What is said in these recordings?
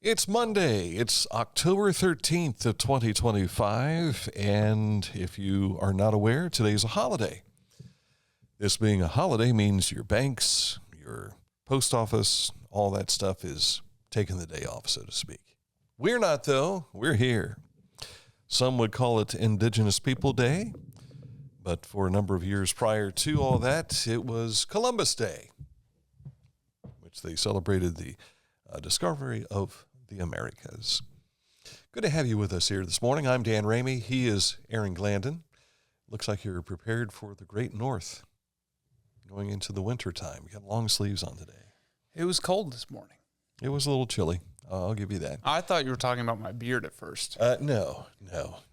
It's Monday. It's October 13th of 2025, and if you are not aware, today's a holiday. This being a holiday means your banks, your post office, all that stuff is taking the day off, so to speak. We're not, though. We're here. Some would call it Indigenous People Day, but for a number of years prior to all that, it was Columbus Day, which they celebrated the discovery of the Americas. Good to have you with us here this morning. I'm Dan Ramey. He is Aaron Glandon. Looks like you're prepared for the Great North going into the winter time. You got long sleeves on today. It was cold this morning. It was a little chilly. I'll give you that. I thought you were talking about my beard at first. No.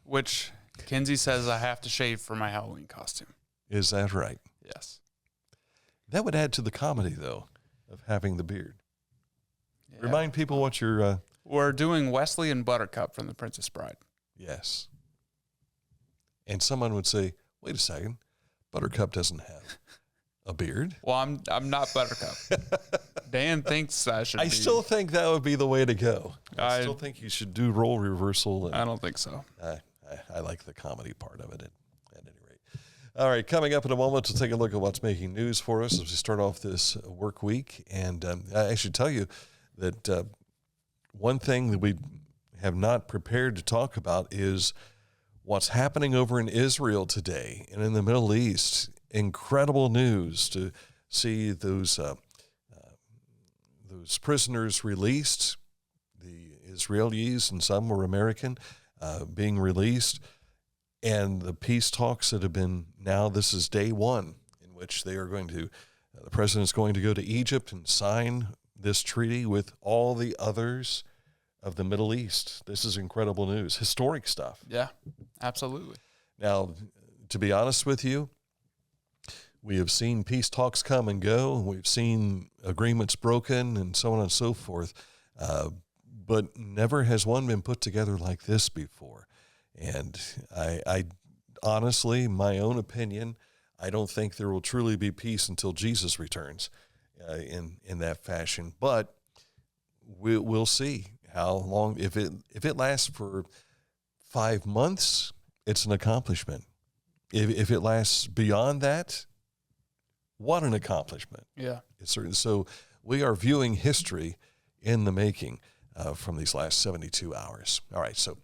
Which Kinsey says I have to shave for my Halloween costume. Is that right? Yes. That would add to the comedy, though, of having the beard. Yeah. Remind people what you're... We're doing Wesley and Buttercup from The Princess Bride. Yes. And someone would say, wait a second, Buttercup doesn't have a beard. Well, I'm not Buttercup. Dan thinks I should be. Still think that would be the way to go. I still think you should do role reversal. I don't think so. I like the comedy part of it at any rate. All right, coming up in a moment, we'll take a look at what's making news for us as we start off this work week. And I should tell you that one thing that we have not prepared to talk about is what's happening over in Israel today and in the Middle East. Incredible news to see those prisoners released, the Israelis, and some were American, being released, and the peace talks that have been now, this is day one, in which they are going to, the president's going to go to Egypt and sign this treaty with all the others of the Middle East. This is incredible news, historic stuff. Yeah, absolutely. Now, to be honest with you, we have seen peace talks come and go, and we've seen agreements broken and so on and so forth, but never has one been put together like this before. And I honestly, my own opinion, I don't think there will truly be peace until Jesus returns in that fashion. But we'll see how long. If it lasts for 5 months, it's an accomplishment. If it lasts beyond that, what an accomplishment. Yeah. It's certain. So we are viewing history in the making from these last 72 hours. All right, so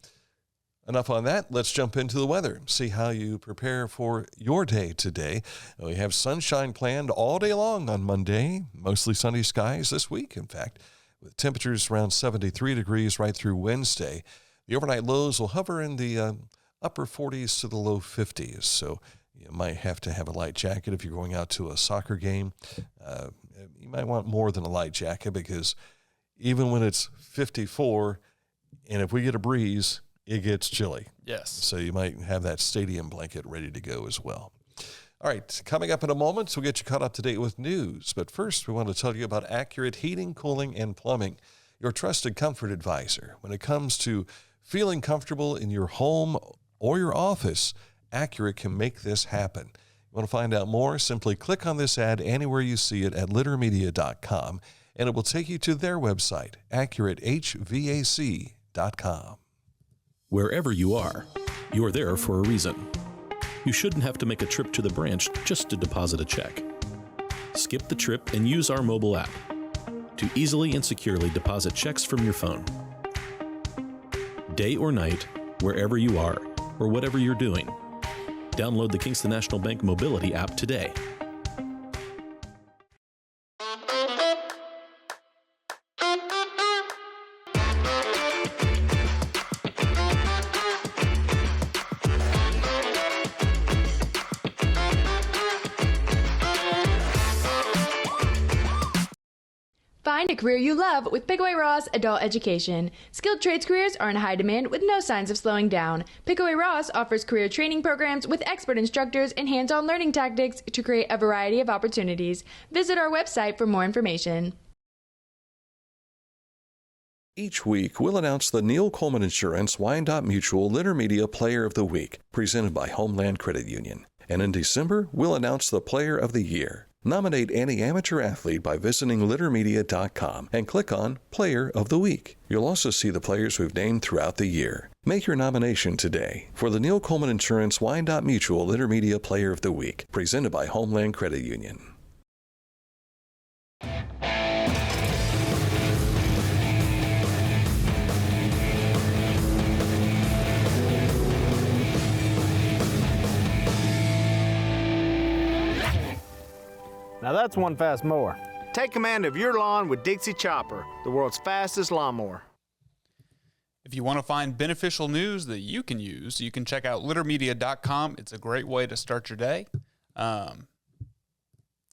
enough on that. Let's jump into the weather, see how you prepare for your day today. We have sunshine planned all day long on Monday, mostly sunny skies this week, in fact, with temperatures around 73 degrees right through Wednesday. The overnight lows will hover in the upper 40s to the low 50s, so you might have to have a light jacket if you're going out to a soccer game. You might want more than a light jacket because even when it's 54, and if we get a breeze, it gets chilly. Yes. So you might have that stadium blanket ready to go as well. All right, coming up in a moment, we'll get you caught up to date with news. But first, we want to tell you about Accurate Heating, Cooling, and Plumbing, your trusted comfort advisor. When it comes to feeling comfortable in your home or your office, Accurate can make this happen. You want to find out more? Simply click on this ad anywhere you see it at littermedia.com, and it will take you to their website, accuratehvac.com. Wherever you are, you're there for a reason. You shouldn't have to make a trip to the branch just to deposit a check. Skip the trip and use our mobile app to easily and securely deposit checks from your phone. Day or night, wherever you are, or whatever you're doing, download the Kingston National Bank Mobility app today. Find a career you love with Pickaway Ross Adult Education. Skilled trades careers are in high demand with no signs of slowing down. Pickaway Ross offers career training programs with expert instructors and hands-on learning tactics to create a variety of opportunities. Visit our website for more information. Each week, we'll announce the Neil Coleman Insurance Wyandotte Mutual Intermedia Player of the Week, presented by Homeland Credit Union. And in December, we'll announce the Player of the Year. Nominate any amateur athlete by visiting littermedia.com and click on Player of the Week. You'll also see the players we've named throughout the year. Make your nomination today for the Neil Coleman Insurance Wyandotte Mutual Litter Media Player of the Week, presented by Homeland Credit Union. Now that's one fast mower. Take command of your lawn with Dixie Chopper, the world's fastest lawnmower. If you want to find beneficial news that you can use, you can check out littermedia.com. It's a great way to start your day.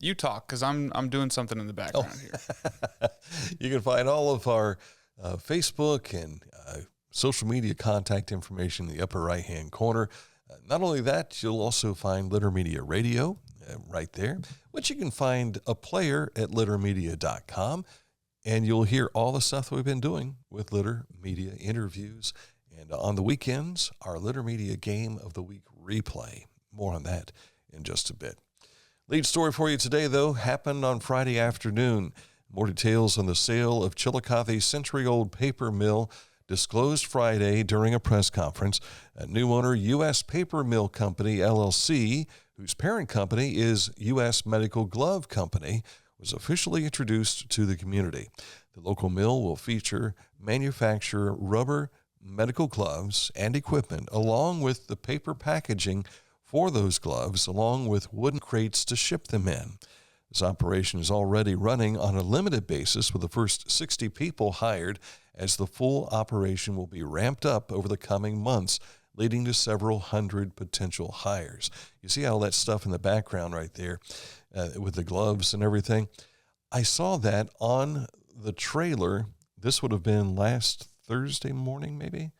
You talk, because I'm doing something in the background here. You can find all of our Facebook and social media contact information in the upper right-hand corner. Not only that, you'll also find Litter Media Radio right there, which you can find a player at littermedia.com, and you'll hear all the stuff that we've been doing with Litter Media interviews. And on the weekends, our Litter Media Game of the Week replay. More on that in just a bit. Lead story for you today, though, happened on Friday afternoon. More details on the sale of Chillicothe's century-old paper mill disclosed Friday during a press conference. A new owner, U.S. Paper Mill Company, LLC, whose parent company is U.S. Medical Glove Company, was officially introduced to the community. The local mill will manufacture rubber medical gloves and equipment, along with the paper packaging for those gloves, along with wooden crates to ship them in. This operation is already running on a limited basis, with the first 60 people hired, as the full operation will be ramped up over the coming months, leading to several hundred potential hires. You see all that stuff in the background right there with the gloves and everything? I saw that on the trailer. This would have been last Thursday morning, maybe,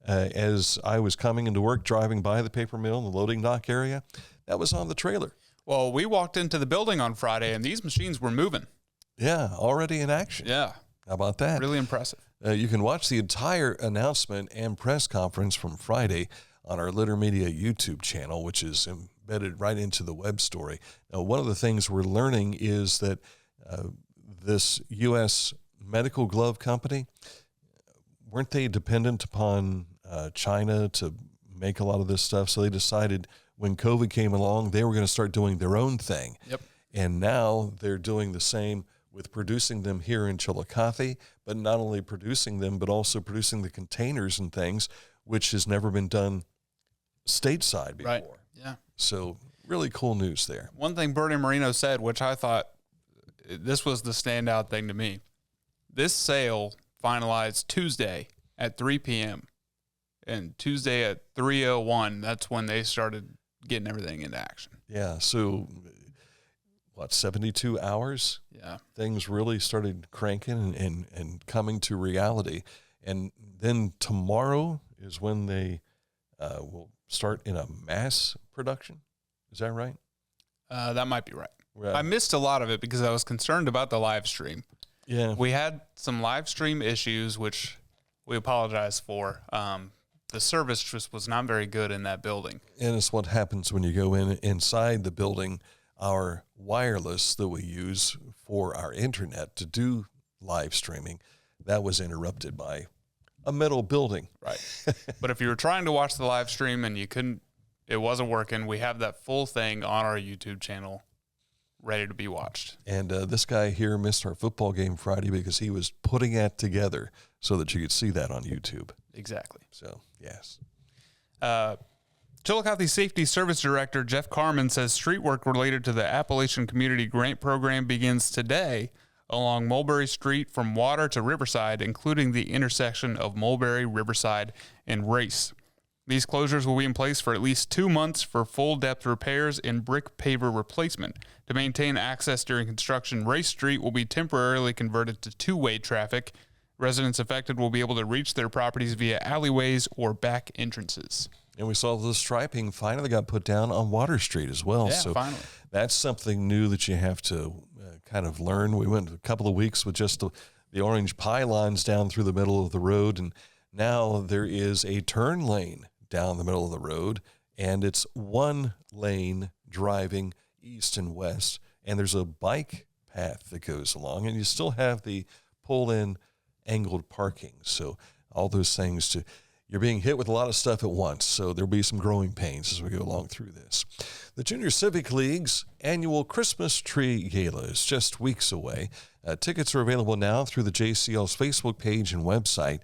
as I was coming into work, driving by the paper mill in the loading dock area. That was on the trailer. Well, we walked into the building on Friday, and these machines were moving. Yeah, already in action. Yeah. How about that? Really impressive. You can watch the entire announcement and press conference from Friday on our Litter Media YouTube channel, which is embedded right into the web story. Now, one of the things we're learning is that this U.S. Medical Glove Company, weren't they dependent upon China to make a lot of this stuff? So they decided when COVID came along, they were going to start doing their own thing. Yep. And now they're doing the same with producing them here in Chillicothe, but not only producing them, but also producing the containers and things, which has never been done stateside before. Right. Yeah. So really cool news there. One thing Bernie Marino said, which I thought this was the standout thing to me. This sale finalized Tuesday at 3 p.m. And Tuesday at 3:01, that's when they started getting everything into action. Yeah. So 72 hours? Yeah. Things really started cranking and coming to reality. And then tomorrow is when they will start in a mass production. Is that right? That might be right. Right. I missed a lot of it because I was concerned about the live stream. Yeah. We had some live stream issues, which we apologize for. The service just was not very good in that building. And it's what happens when you go inside the building. Our wireless that we use for our internet to do live streaming, that was interrupted by a metal building. Right. But if you were trying to watch the live stream and you couldn't, it wasn't working, we have that full thing on our YouTube channel ready to be watched. And this guy here missed our football game Friday because he was putting that together so that you could see that on YouTube. Exactly. So, yes. Chillicothe Safety Service Director Jeff Carman says street work related to the Appalachian Community Grant Program begins today along Mulberry Street from Water to Riverside, including the intersection of Mulberry, Riverside, and Race. These closures will be in place for at least 2 months for full-depth repairs and brick paver replacement. To maintain access during construction, Race Street will be temporarily converted to two-way traffic. Residents affected will be able to reach their properties via alleyways or back entrances. And we saw the striping finally got put down on Water Street as well. Yeah, so finally. That's something new that you have to kind of learn. We went a couple of weeks with just the orange pylons down through the middle of the road, and now there is a turn lane down the middle of the road, and it's one lane driving east and west, and there's a bike path that goes along, and you still have the pull-in angled parking. So all those things you're being hit with a lot of stuff at once, so there'll be some growing pains as we go along through this. The Junior Civic League's annual Christmas Tree Gala is just weeks away. Tickets are available now through the JCL's Facebook page and website.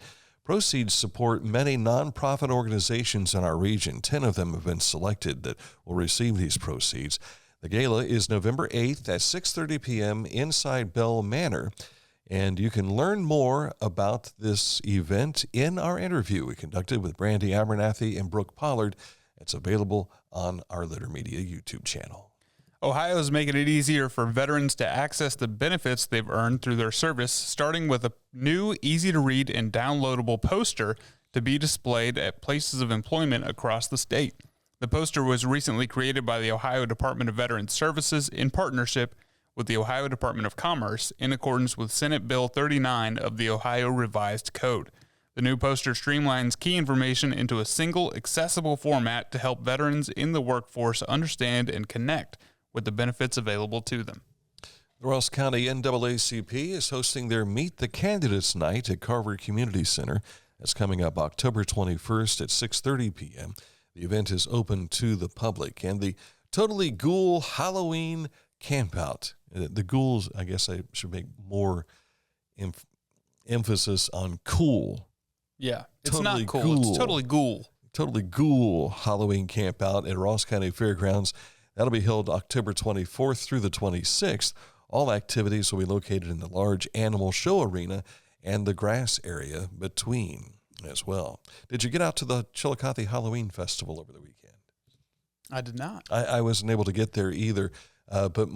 Proceeds support many nonprofit organizations in our region. 10 of them have been selected that will receive these proceeds. The gala is November 8th at 6:30 p.m. inside Bell Manor. And you can learn more about this event in our interview we conducted with Brandy Abernathy and Brooke Pollard. It's available on our Litter Media YouTube channel. Ohio is making it easier for veterans to access the benefits they've earned through their service, starting with a new, easy-to-read and downloadable poster to be displayed at places of employment across the state. The poster was recently created by the Ohio Department of Veterans Services in partnership with the Ohio Department of Commerce in accordance with Senate Bill 39 of the Ohio Revised Code. The new poster streamlines key information into a single, accessible format to help veterans in the workforce understand and connect with the benefits available to them. The Ross County NAACP is hosting their Meet the Candidates Night at Carver Community Center. That's coming up October 21st at 6:30 p.m. The event is open to the public. And the Totally Ghoul Halloween Campout. The Ghouls, I guess I should make more emphasis on cool. Yeah, it's Totally not cool. Ghoul. It's totally Ghoul. Totally Ghoul Halloween Campout at Ross County Fairgrounds. That'll be held October 24th through the 26th. All activities will be located in the large animal show arena and the grass area between as well. Did you get out to the Chillicothe Halloween Festival over the weekend? I did not. I wasn't able to get there either, but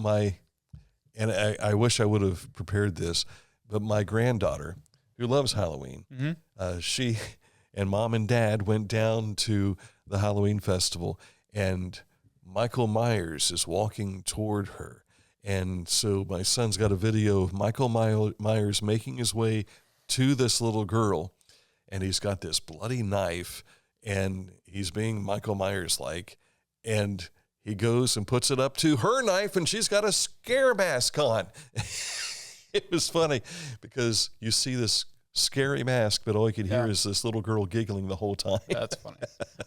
I wish I would have prepared this, but my granddaughter, who loves Halloween, she and Mom and Dad went down to the Halloween Festival, and Michael Myers is walking toward her. And so my son's got a video of Michael Myers making his way to this little girl, and he's got this bloody knife, and he's being Michael Myers-like, and he goes and puts it up to her knife, and she's got a scare mask on. It was funny because you see this scary mask, but all you could hear is this little girl giggling the whole time. That's funny.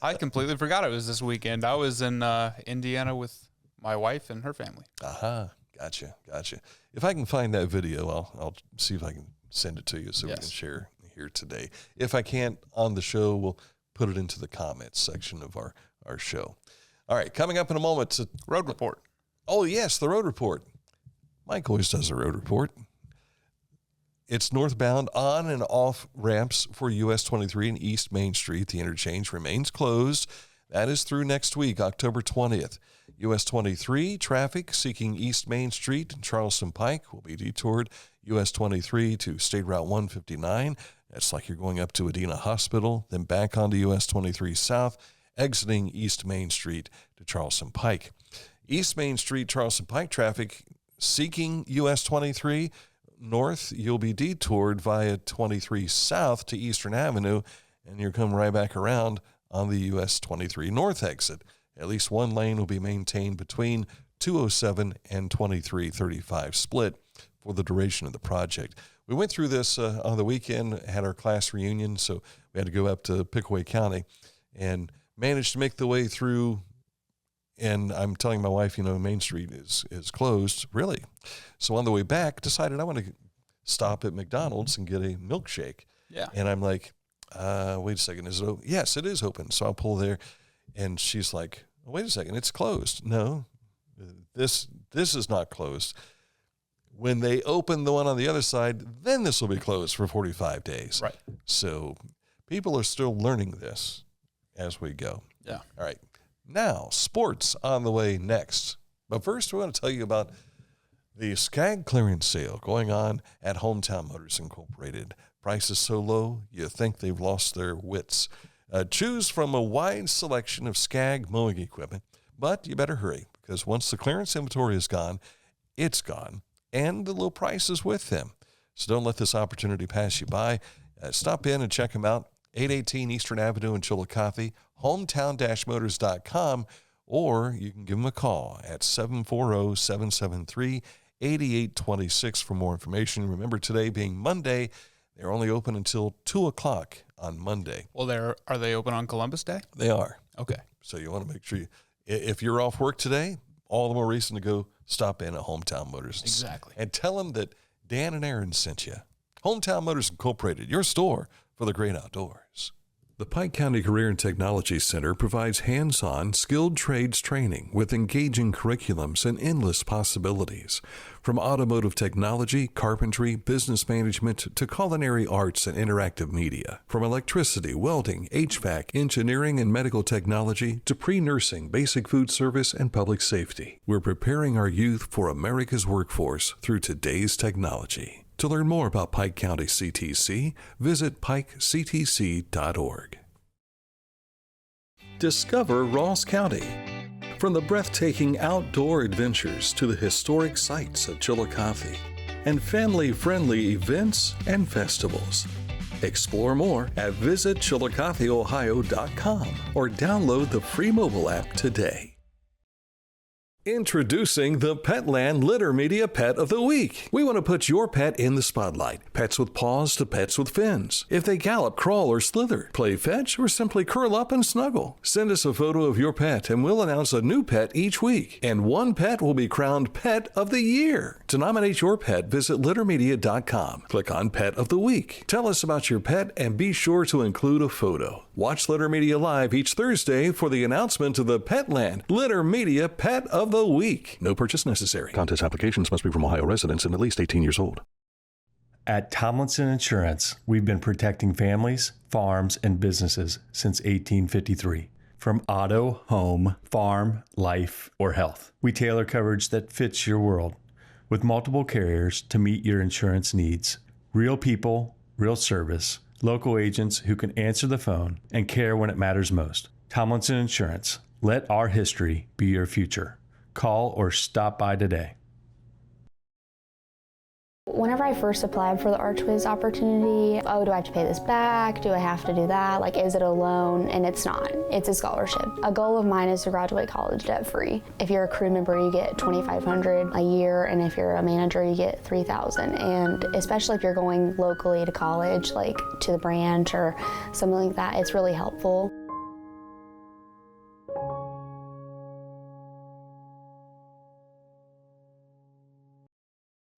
I completely forgot it was this weekend. I was in Indiana with my wife and her family. Gotcha. If I can find that video, I'll see if I can send it to you so we can share here today. If I can't on the show, we'll put it into the comments section of our show. All right, coming up in a moment. Road report. Oh, yes, the road report. Mike always does a road report. It's northbound on and off ramps for US 23 and East Main Street. The interchange remains closed. That is through next week, October 20th. US 23 traffic seeking East Main Street and Charleston Pike will be detoured US 23 to State Route 159. That's like you're going up to Adena Hospital, then back onto US 23 South, exiting East Main Street to Charleston Pike. East Main Street, Charleston Pike traffic seeking US 23 north, you'll be detoured via 23 South to Eastern Avenue, and you'll come right back around on the US 23 North exit. At least one lane will be maintained between 207 and 2335 split for the duration of the project. We went through this on the weekend, had our class reunion, so we had to go up to Pickaway County and managed to make the way through. And I'm telling my wife, Main Street is closed, really. So on the way back, decided I want to stop at McDonald's and get a milkshake. Yeah. And I'm like, wait a second, is it open? Yes, it is open. So I'll pull there, and she's like, wait a second, it's closed. No, this is not closed. When they open the one on the other side, then this will be closed for 45 days. Right. So people are still learning this as we go. Yeah. All right. Now, sports on the way next. But first, we want to tell you about the Skag clearance sale going on at Hometown Motors Incorporated. Prices so low, you think they've lost their wits. Choose from a wide selection of Skag mowing equipment, but you better hurry, because once the clearance inventory is gone, it's gone, and the low price is with them. So don't let this opportunity pass you by. Stop in and check them out. 818 Eastern Avenue in Chillicothe, hometown-motors.com, or you can give them a call at 740-773-8826 for more information. Remember, today being Monday, they're only open until 2 o'clock on Monday. Well, are they open on Columbus Day? They are. Okay. So you want to make sure if you're off work today, all the more reason to go stop in at Hometown Motors. Exactly. And tell them that Dan and Aaron sent you. Hometown Motors Incorporated, your store for the great outdoors. The Pike County Career and Technology Center provides hands-on, skilled trades training with engaging curriculums and endless possibilities. From automotive technology, carpentry, business management, to culinary arts and interactive media. From electricity, welding, HVAC, engineering, and medical technology, to pre-nursing, basic food service, and public safety. We're preparing our youth for America's workforce through today's technology. To learn more about Pike County CTC, visit pikectc.org. Discover Ross County. From the breathtaking outdoor adventures to the historic sights of Chillicothe and family-friendly events and festivals. Explore more at visitchillicotheohio.com or download the free mobile app today. Introducing the Petland Litter Media Pet of the Week. We want to put your pet in the spotlight. Pets with paws to pets with fins. If they gallop, crawl, or slither, play fetch, or simply curl up and snuggle. Send us a photo of your pet and we'll announce a new pet each week. And one pet will be crowned Pet of the Year. To nominate your pet, visit littermedia.com. Click on Pet of the Week. Tell us about your pet and be sure to include a photo. Watch Litter Media Live each Thursday for the announcement of the Petland Litter Media Pet of the Week. No purchase necessary. Contest applications must be from Ohio residents and at least 18 years old. At Tomlinson Insurance, we've been protecting families, farms, and businesses since 1853. From auto, home, farm, life, or health. We tailor coverage that fits your world with multiple carriers to meet your insurance needs. Real people, real service, local agents who can answer the phone and care when it matters most. Tomlinson Insurance. Let our history be your future. Call or stop by today. Whenever I first applied for the Archways opportunity, oh, do I have to pay this back? Do I have to do that? Like, is it a loan? And it's not. It's a scholarship. A goal of mine is to graduate college debt-free. If you're a crew member, you get $2,500 a year, and if you're a manager, you get $3,000. And especially if you're going locally to college, like to the branch or something like that, it's really helpful.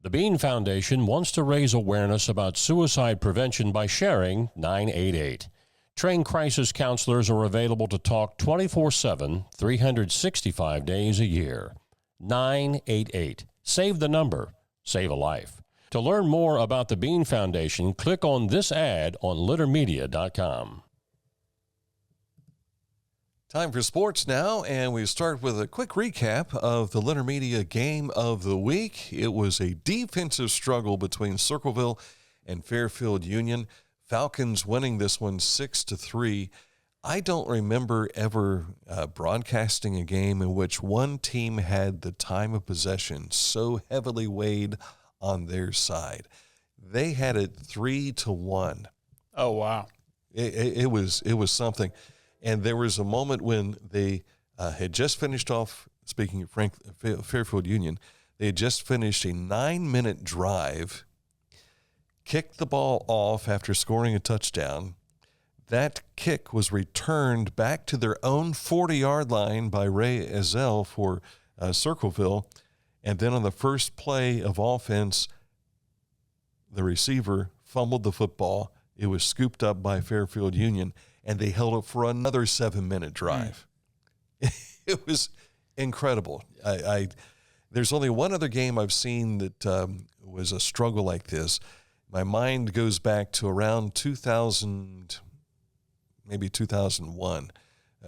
The Bean Foundation wants to raise awareness about suicide prevention by sharing 988. Trained crisis counselors are available to talk 24/7, 365 days a year. 988. Save the number. Save a life. To learn more about the Bean Foundation, click on this ad on littermedia.com. Time for sports now, and we start with a quick recap of the Litter Media Game of the Week. It was a defensive struggle between Circleville and Fairfield Union. Falcons winning this one 6-3. I don't remember ever broadcasting a game in which one team had the time of possession so heavily weighed on their side. They had it 3-1. Oh, wow. It was something. And there was a moment when they had just finished off, speaking of Fairfield Union, they had just finished a 9-minute drive, kicked the ball off after scoring a touchdown. That kick was returned back to their own 40-yard line by Ray Ezel for Circleville. And then on the first play of offense, the receiver fumbled the football. It was scooped up by Fairfield Union, and they held it for another 7-minute drive. It was incredible. There's only one other game I've seen that was a struggle like this. My mind goes back to around 2000, maybe 2001.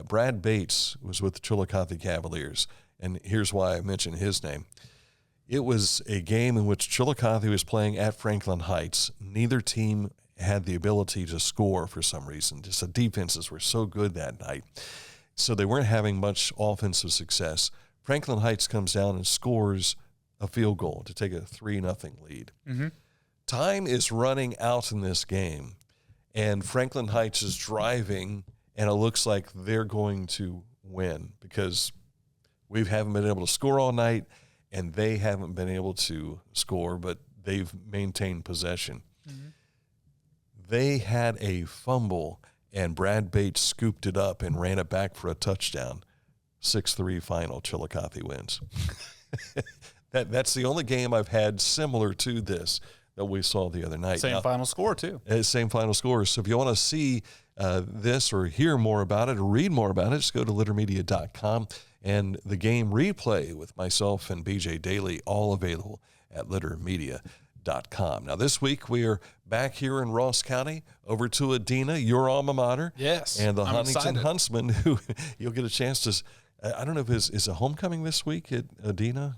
Brad Bates was with the Chillicothe Cavaliers, and here's why I mention his name. It was a game in which Chillicothe was playing at Franklin Heights. Neither team had the ability to score for some reason. Just the defenses were so good that night. So they weren't having much offensive success. Franklin Heights comes down and scores a field goal to take a 3-0 lead. Mm-hmm. Time is running out in this game, and Franklin Heights is driving, and it looks like they're going to win because We haven't been able to score all night, and they haven't been able to score, but they've maintained possession. Mm-hmm. They had a fumble, and Brad Bates scooped it up and ran it back for a touchdown. 6-3 final. Chillicothe wins. That's the only game I've had similar to this that we saw the other night. Same final score, too. Same final score. So if you want to see this or hear more about it or read more about it, just go to littermedia.com. And the game replay with myself and BJ Daly, all available at littermedia.com. Now, this week we are back here in Ross County, over to Adina, your alma mater. Yes. And the I'm Huntington excited. Huntsmen, who you'll get a chance to, I don't know if is a homecoming this week at Adina?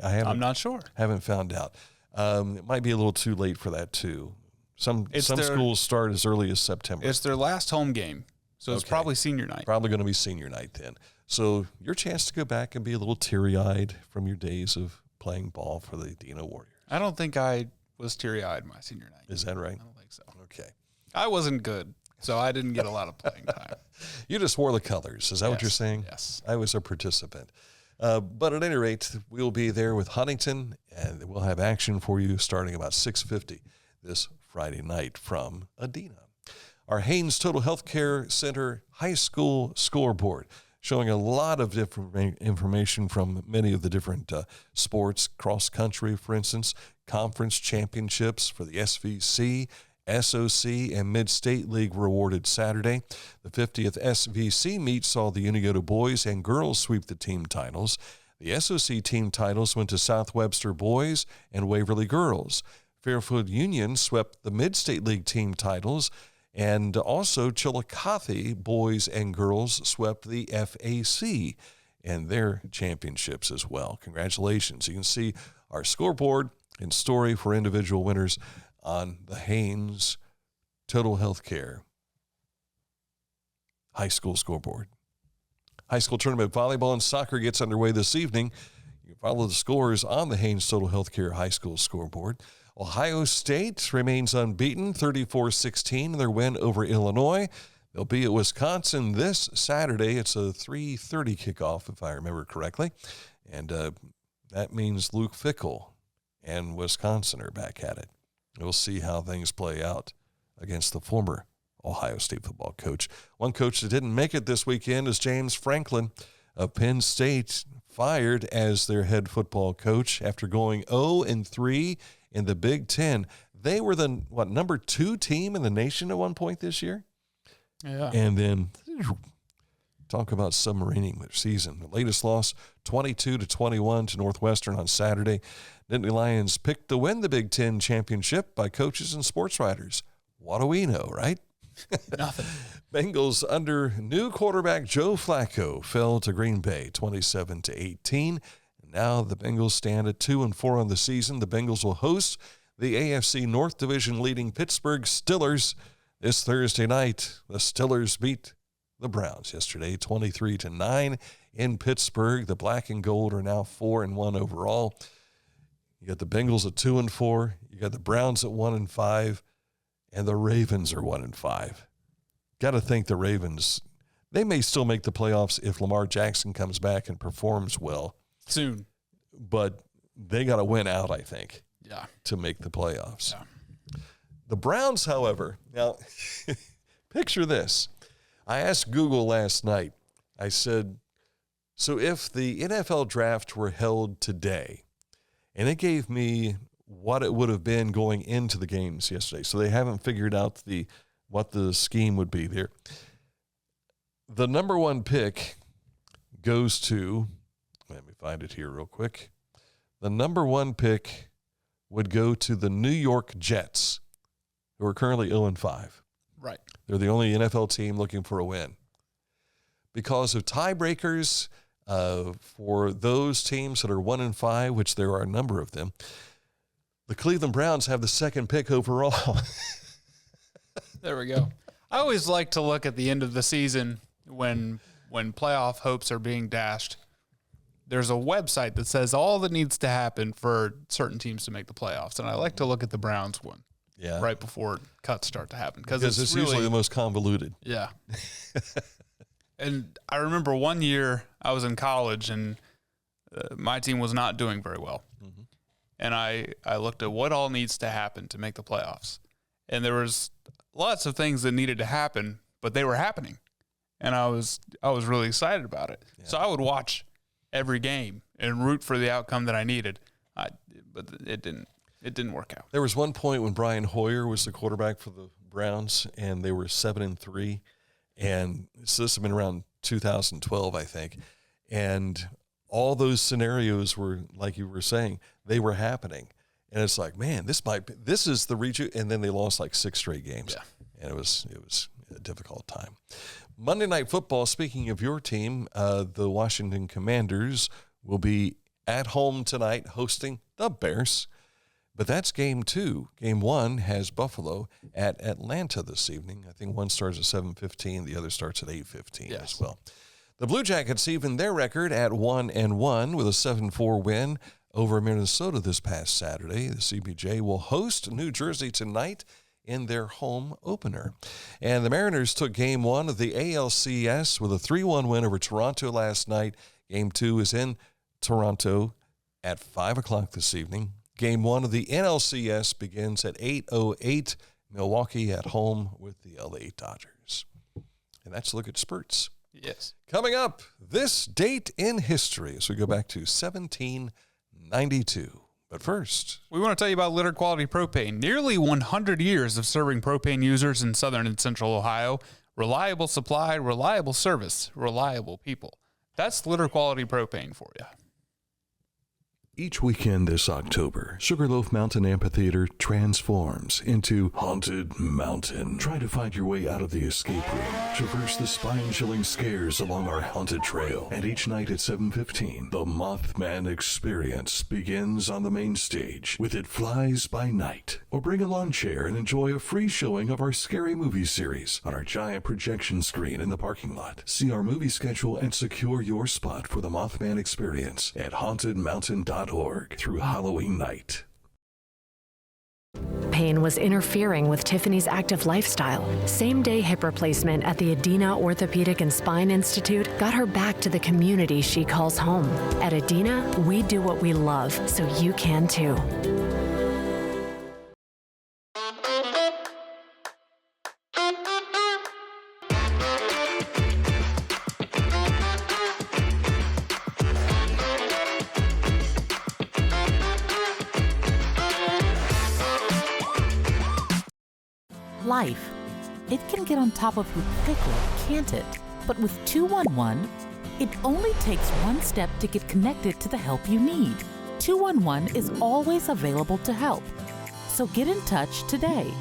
I'm not sure. Haven't found out. It might be a little too late for that, too. Some schools start as early as September. It's their last home game, so it's probably senior night. Probably going to be senior night then. So your chance to go back and be a little teary-eyed from your days of playing ball for the Adina Warriors. I don't think I was teary-eyed my senior night. Is that right? I don't think so. Okay. I wasn't good, so I didn't get a lot of playing time. You just wore the colors. Is that what you're saying? Yes. I was a participant. But at any rate, we'll be there with Huntington, and we'll have action for you starting about 6:50 this Friday night from Adina. Our Haynes Total Healthcare Center High School Scoreboard, showing a lot of different information from many of the different sports, cross-country, for instance, conference championships for the SVC, SOC, and Mid-State League were awarded Saturday. The 50th SVC meet saw the Unioto boys and girls sweep the team titles. The SOC team titles went to South Webster boys and Waverly girls. Fairfield Union swept the Mid-State League team titles, and also Chillicothe boys and girls swept the FAC and their championships as well. Congratulations. You can see our scoreboard and story for individual winners on the Haynes Total Healthcare High School Scoreboard. High school tournament volleyball and soccer gets underway this evening. You can follow the scores on the Haynes Total Healthcare High School Scoreboard. Ohio State remains unbeaten, 34-16 in their win over Illinois. They'll be at Wisconsin this Saturday. It's a 3:30 kickoff, if I remember correctly. And that means Luke Fickell and Wisconsin are back at it. We'll see how things play out against the former Ohio State football coach. One coach that didn't make it this weekend is James Franklin of Penn State, fired as their head football coach after going 0-3 in the Big Ten. They were the, number 2 team in the nation at one point this year? Yeah. And then talk about submarining their season. The latest loss, 22-21 to Northwestern on Saturday. Nittany Lions picked to win the Big Ten championship by coaches and sports writers. What do we know, right? Nothing. Bengals under new quarterback Joe Flacco fell to Green Bay 27-18. Now the Bengals stand at 2-4 on the season. The Bengals will host the AFC North Division leading Pittsburgh Steelers this Thursday night. The Steelers beat the Browns yesterday 23-9 in Pittsburgh. The black and gold are now 4-1 overall. You got the Bengals at 2-4. You got the Browns at 1-5. And the Ravens are 1-5. Got to think the Ravens, they may still make the playoffs if Lamar Jackson comes back and performs well. Soon. But they got to win out, I think, to make the playoffs. Yeah. The Browns, however, now, picture this. I asked Google last night, I said, so if the NFL draft were held today, and it gave me what it would have been going into the games yesterday. So they haven't figured out what the scheme would be there. The number 1 pick goes to, let me find it here real quick. The number 1 pick would go to the New York Jets, who are currently 0-5. Right. They're the only NFL team looking for a win. Because of tiebreakers for those teams that are 1-5, which there are a number of them, the Cleveland Browns have the 2nd pick overall. There we go. I always like to look at the end of the season when playoff hopes are being dashed. There's a website that says all that needs to happen for certain teams to make the playoffs, and I like to look at the Browns one right before cuts start to happen. Because it's really, usually the most convoluted. Yeah. And I remember one year I was in college, and my team was not doing very well. Mm-hmm. And I looked at what all needs to happen to make the playoffs. And there was lots of things that needed to happen, but they were happening. And I was really excited about it. Yeah. So I would watch every game and root for the outcome that I needed. But it didn't work out. There was one point when Brian Hoyer was the quarterback for the Browns, and they were 7-3. And so this had been around 2012, I think. And all those scenarios were, like you were saying, they were happening. And it's like, man, this is the reach. And then they lost like 6 straight games. Yeah. And it was a difficult time. Monday Night Football, speaking of your team, the Washington Commanders will be at home tonight hosting the Bears. But that's game 2. Game 1 has Buffalo at Atlanta this evening. I think one starts at 7:15, the other starts at 8:15 as well. The Blue Jackets even their record at 1-1 with a 7-4 win over Minnesota this past Saturday. The CBJ will host New Jersey tonight in their home opener. And the Mariners took game 1 of the ALCS with a 3-1 win over Toronto last night. Game 2 is in Toronto at 5 o'clock this evening. Game 1 of the NLCS begins at 8:08. Milwaukee at home with the LA Dodgers. And that's a look at spurts. Yes. Coming up, this date in history as we go back to 1792. But first, we want to tell you about Litter Quality Propane. Nearly 100 years of serving propane users in southern and central Ohio. Reliable supply, reliable service, reliable people. That's Litter Quality Propane for you. Each weekend this October, Sugarloaf Mountain Amphitheater transforms into Haunted Mountain. Try to find your way out of the escape room. Traverse the spine-chilling scares along our haunted trail. And each night at 7:15, the Mothman Experience begins on the main stage with It Flies by Night. Or bring a lawn chair and enjoy a free showing of our scary movie series on our giant projection screen in the parking lot. See our movie schedule and secure your spot for the Mothman Experience at hauntedmountain.org through Halloween night. Pain was interfering with Tiffany's active lifestyle. Same-day hip replacement at the Adina Orthopedic and Spine Institute got her back to the community she calls home. At Adina, we do what we love, so you can too. Life. It can get on top of you quickly, can't it? But with 211, it only takes one step to get connected to the help you need. 211 is always available to help. So get in touch today.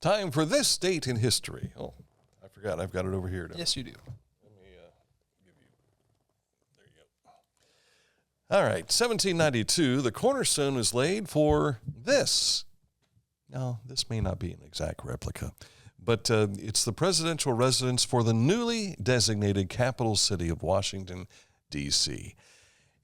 Time for this date in history. Oh, I forgot. I've got it over here. Yes, you do. Let me give you. There you go. All right. 1792, the cornerstone was laid for this. Now, this may not be an exact replica, but it's the presidential residence for the newly designated capital city of Washington, D.C.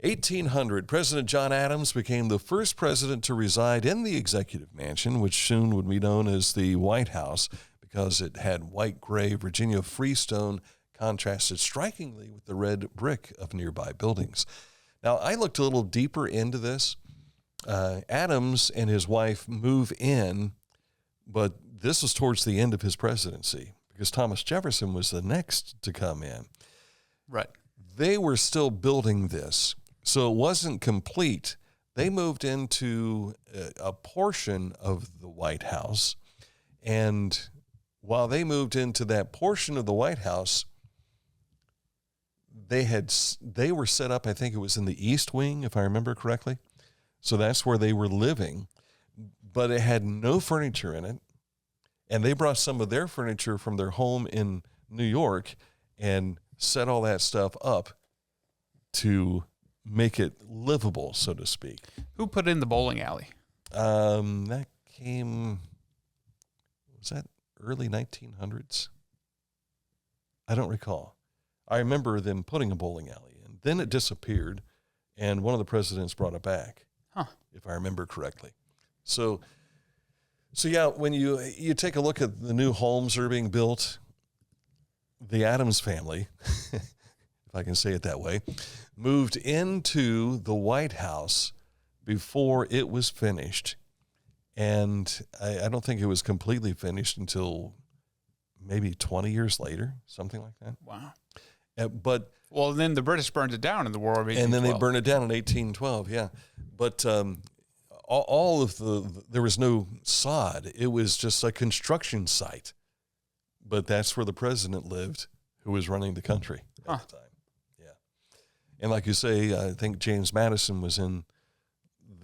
1800, President John Adams became the first president to reside in the executive mansion, which soon would be known as the White House because it had white gray Virginia freestone contrasted strikingly with the red brick of nearby buildings. Now, I looked a little deeper into this. Adams and his wife move in, but this was towards the end of his presidency because Thomas Jefferson was the next to come in. Right. They were still building this, so it wasn't complete. They moved into a portion of the White House, and while they moved into that portion of the White House, they were set up, I think it was in the East Wing, if I remember correctly. So that's where they were living, but it had no furniture in it. And they brought some of their furniture from their home in New York and set all that stuff up to make it livable, so to speak. Who put in the bowling alley? That came, was that early 1900s? I don't recall. I remember them putting a bowling alley in. Then it disappeared, and one of the presidents brought it back. If I remember correctly. So yeah, when you take a look at the new homes that are being built, the Adams family, if I can say it that way, moved into the White House before it was finished. And I don't think it was completely finished until maybe 20 years later, something like that. Wow. Well, then the British burned it down in the War of 1812. And then they burned it down in 1812, yeah. But all of there was no sod. It was just a construction site. But that's where the president lived, who was running the country at the time. Yeah. And like you say, I think James Madison was in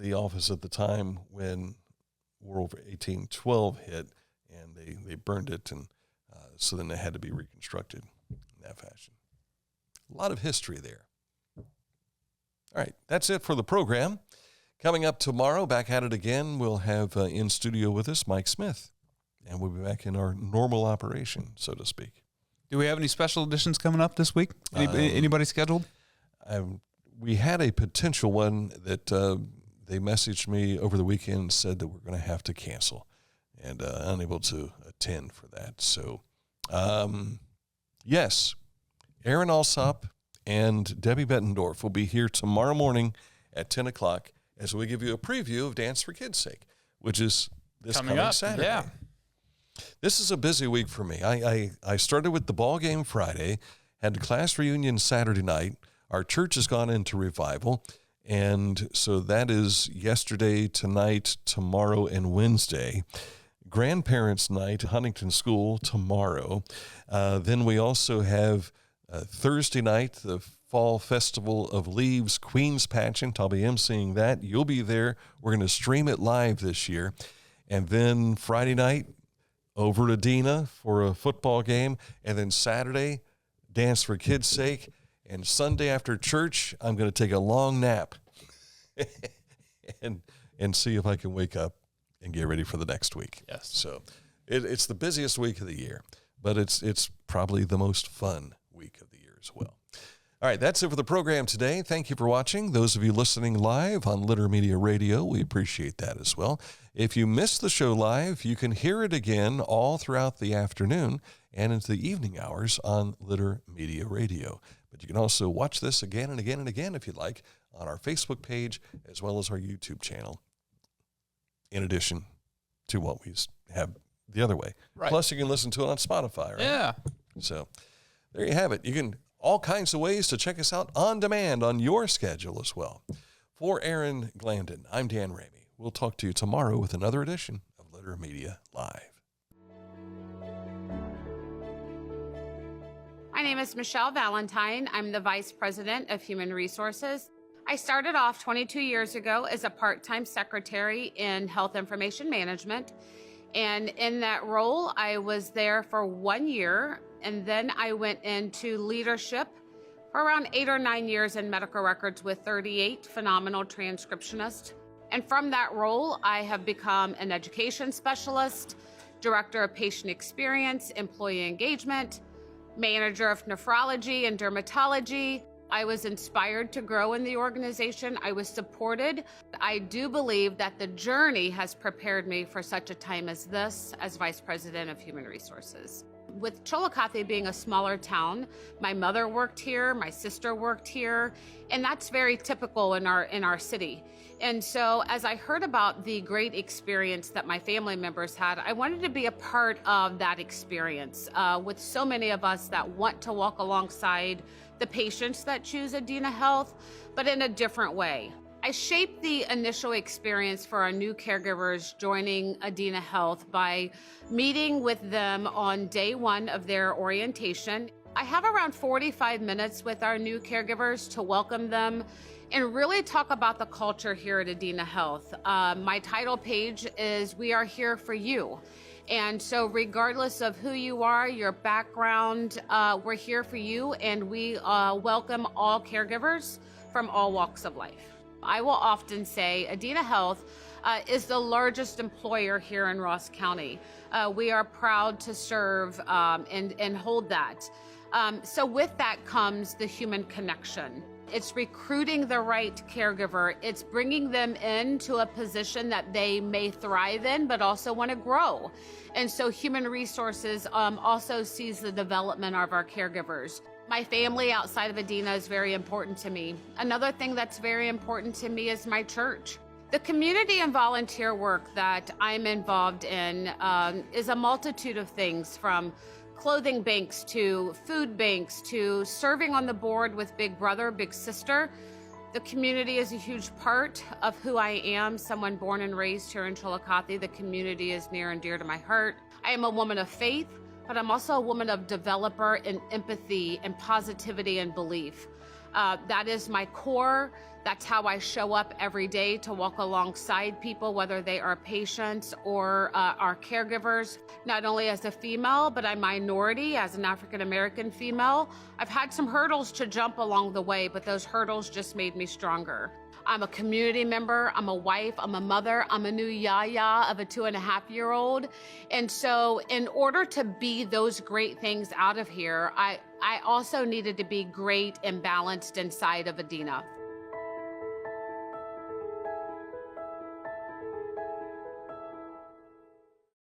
the office at the time when War of 1812 hit, and they burned it, and so then it had to be reconstructed in that fashion. A lot of history there. All right, that's it for the program. Coming up tomorrow, back at it again, we'll have in studio with us Mike Smith, and we'll be back in our normal operation, so to speak. Do we have any special editions coming up this week? Anybody scheduled? We had a potential one that they messaged me over the weekend and said that we're going to have to cancel, and unable to attend for that. So, yes, Aaron Alsop and Debbie Bettendorf will be here tomorrow morning at 10 o'clock as we give you a preview of Dance for Kids' Sake, which is this coming Saturday. Yeah. This is a busy week for me. I started with the ball game Friday, had the class reunion Saturday night. Our church has gone into revival, and so that is yesterday, tonight, tomorrow, and Wednesday. Grandparents' night, Huntington School, tomorrow. Then we also have Thursday night, the Fall Festival of Leaves Queen's Pageant. I'll be emceeing that. You'll be there. We're going to stream it live this year. And then Friday night, over to Dina for a football game. And then Saturday, Dance for Kids' Sake. And Sunday after church, I'm going to take a long nap and see if I can wake up and get ready for the next week. Yes. So it's the busiest week of the year, but it's probably the most fun week of the year as well. All right, that's it for the program today. Thank you for watching. Those of you listening live on Litter Media Radio, we appreciate that as well. If you missed the show live, you can hear it again all throughout the afternoon and into the evening hours on Litter Media Radio. But you can also watch this again and again and again, if you'd like, on our Facebook page as well as our YouTube channel, in addition to what we have the other way. Right. Plus, you can listen to it on Spotify, right? Yeah. So there you have it. You can all kinds of ways to check us out on demand on your schedule as well. For Aaron Glandon, I'm Dan Ramey. We'll talk to you tomorrow with another edition of Litter Media Live. My name is Michelle Valentine. I'm the Vice President of Human Resources. I started off 22 years ago as a part-time secretary in Health Information Management. And in that role, I was there for 1 year. And then I went into leadership for around 8 or 9 years in medical records with 38 phenomenal transcriptionists. And from that role, I have become an education specialist, director of patient experience, employee engagement, manager of nephrology and dermatology. I was inspired to grow in the organization. I was supported. I do believe that the journey has prepared me for such a time as this as Vice President of Human Resources. With Chillicothe being a smaller town, my mother worked here, my sister worked here, and that's very typical in our city. And so as I heard about the great experience that my family members had, I wanted to be a part of that experience with so many of us that want to walk alongside the patients that choose Adena Health, but in a different way. I shaped the initial experience for our new caregivers joining Adena Health by meeting with them on day one of their orientation. I have around 45 minutes with our new caregivers to welcome them and really talk about the culture here at Adena Health. My title page is "We Are Here for You." And so regardless of who you are, your background, we're here for you, and we welcome all caregivers from all walks of life. I will often say Adena Health is the largest employer here in Ross County. We are proud to serve and hold that. So with that comes the human connection. It's recruiting the right caregiver. It's bringing them into a position that they may thrive in, but also want to grow. And so human resources also sees the development of our caregivers. My family outside of Adena is very important to me. Another thing that's very important to me is my church. The community and volunteer work that I'm involved in is a multitude of things, from clothing banks to food banks to serving on the board with Big Brother, Big Sister. The community is a huge part of who I am, someone born and raised here in Chillicothe. The community is near and dear to my heart. I am a woman of faith, but I'm also a woman of developer and empathy and positivity and belief. That is my core. That's how I show up every day to walk alongside people, whether they are patients or our caregivers. Not only as a female, but I'm minority as an African-American female. I've had some hurdles to jump along the way, but those hurdles just made me stronger. I'm a community member, I'm a wife, I'm a mother, I'm a new yaya of a 2.5-year-old. And so in order to be those great things out of here, I also needed to be great and balanced inside of Adena.